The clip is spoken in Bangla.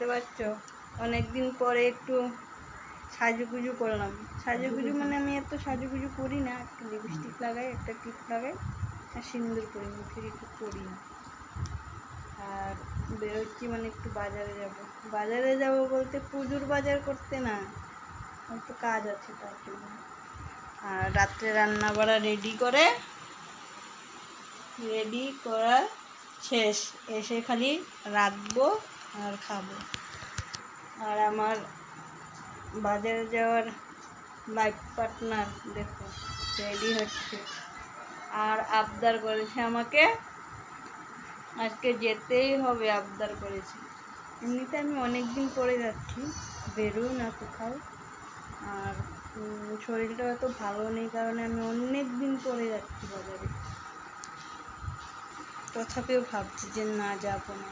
দেখতে পাচ্ছ অনেক দিন পরে একটু সাজুগুজু করলাম। সাজুগুজু মানে আমি এত সাজুগুজু করি না, একটু লিপস্টিক লাগাই, একটা টিপ লাগাই আর সিঁদুর করি, মুখে একটু করি না। আর বেরোচ্ছি মানে একটু বাজারে যাব। বাজারে যাব বলতে পুজোর বাজার করতে না, একটু কাজ আছে তার জন্য। আর রাত্রে রান্না বাড়া রেডি করা শেষ, এসে খালি রাখবো আর খাবো। আর আমার বাজারে যাওয়ার লাইফ পার্টনার দেখো রেডি হচ্ছে, আর আবদার করেছে আমাকে আজকে যেতেই হবে, আবদার করেছে। এমনিতে আমি অনেক দিন পরে যাচ্ছি, বেরোই না কোথাও, আর শরীরটা অত ভালো নেই কারণে আমি অনেক দিন পরে যাচ্ছি বাজারে। তথাপিও ভাবছি যে না, যাবো না।